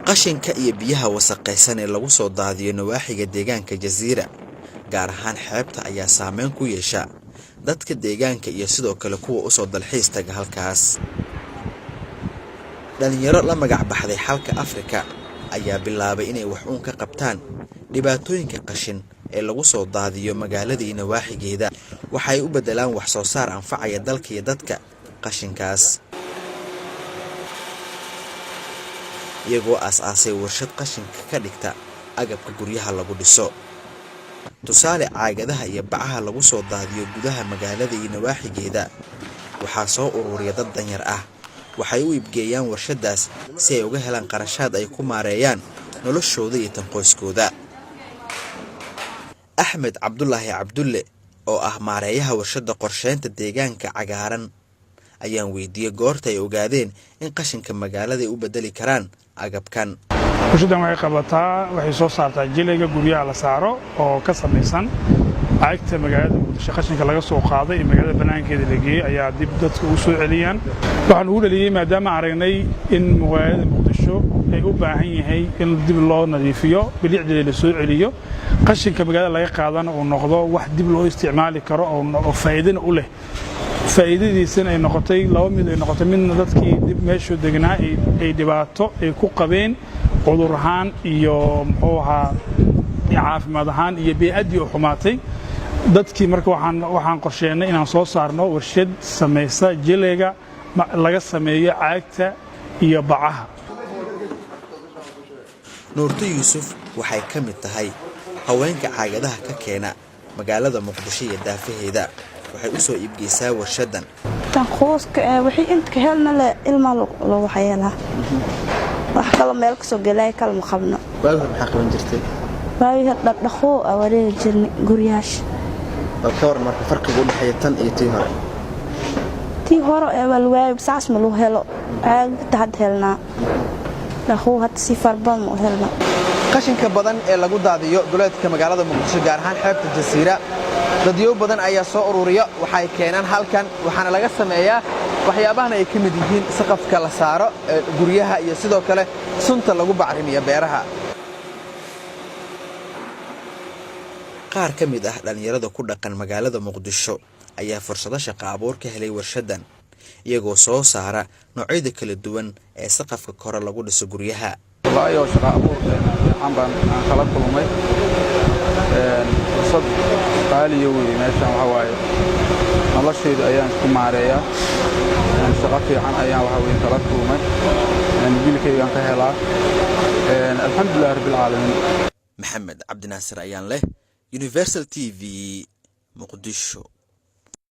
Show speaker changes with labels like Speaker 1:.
Speaker 1: qashinka iyo biyaha wasaqaysan ee lagu soo daadiyo nawaaxiga deegaanka Jasiira gaar ahaan xeebta ayaa saameyn ku yeesha dadka deegaanka iyo sidoo kale kuwa u soo dalxiis taga halkaas. dhalinyaro la magac baxday Xalka Afrika ayaa bilaabay inay wax uun ka qabtaan dhibaatooyinka qashin ee lagu soo daadiyo magaalada iyo nawaaxigeeda, waxay u bedelaan wax soo saar anfacaya dalka iyo dadka qashinkaas. iyagoo aas-aasay warshad qashinka ka dhigta agabka guryaha lagu dhiso. tusaale caagadaha iyo bacaha lagu soo daadiyo gudaha magaalada iyo nawaaxigeeda waxaa soo ururiya dad danyar ah, waxay u iibgeeyaan warshadaas si ay uga helaan qarashaad ay ku maareeyaan noloshooda iyo tan qoyskooda. Axmed Cabdullaahi Cabdulle oo ah maareeyaha warshada qorsheynta deegaanka cagaaran ayaan weydiiyay goorta ay ogaadeen in qashinka magaalada ay u bedeli karaan agabkan.
Speaker 2: warshadan waxay qabataa waxay soo saartaa jilayga guryaha la saaro oo ka samaysan caagta magaalada Muqdisho. qashinka laga soo qaaday magaalada banaankeeda la geeyay ayaa dib dadka u soo celiyaan. waxaan ugu dhaliyay maadaama aragnay in magaalada Muqdisho ay u baahan yahay in dib loo nadiifiyo, bilicdeeda la soo celiyo, qashinka magaalada laga qaadana uu noqdo wax dib loo isticmaali karo oo faa'iido u leh. faa'iidadiisana ay noqotay laba mid ay noqotay midna dadkii dib meesha deganaa ay dhibaato ay ku qabeen cudur ahaan iyo muxuu ahaa caafimaad ahaan iyo bey'adii u xumaatay. dadkii marka waxaan qorsheynay inaan soo saarno warshad samaysa jilayga laga sameeyo caagta iyo bacaha.
Speaker 1: Nuurto Yuusuf waxay ka mid tahay haweenka caagadaha ka keena magaalada Muqdisho iyo daafaheeda. waxay u soo iibgeysaa warshadan.
Speaker 3: tan qoyska wixii inta ka helna la ilma loo waxyeelaa. wax kale meel ka soo galay kala ma qabno.
Speaker 1: waad maxaa qaban jirtay?
Speaker 3: baay'ee dhaqo wareeg jirnay guriyaash.
Speaker 1: ka war marka farqiga u dhaxeeya tan iyo
Speaker 3: tii hore walwaay saas ma loo helo aad had helna dhaqo had si farban ma helna.
Speaker 4: qashinka badan ee lagu daadiyo duleedka magaalada Muqdisho gaar ahaan xeebta Jasiira dadyo badan ayaa soo ururiya waxay keenaan halkan waxaana laga sameeyaa waxyaabahan ay ka mid yihiin saqafka la saaro guryaha iyo sidoo kale sunta lagu bacrimiyo beeraha. qaar ka mid ah dhalinyarada ku dhaqan magaalada Muqdisho ayaa fursado shaqo abuur ka helay warshadan iyagoo soo saara noocyada kala duwan ee saqafka kore lagu dhiso guryaha.
Speaker 5: waayo shaqo abuur aan kala kulmay fursad qaaliyo weey meeshan waxa waaye noloshayda ayaan isku maareeyaa shaqo fiican ayaan waxa weey kala kulmay bilkaygaan ka helaa alxamdulillah rabbil caalamiin.
Speaker 1: Maxamed Cabdi Naasir ayaan leh Universal TV Muqdisho.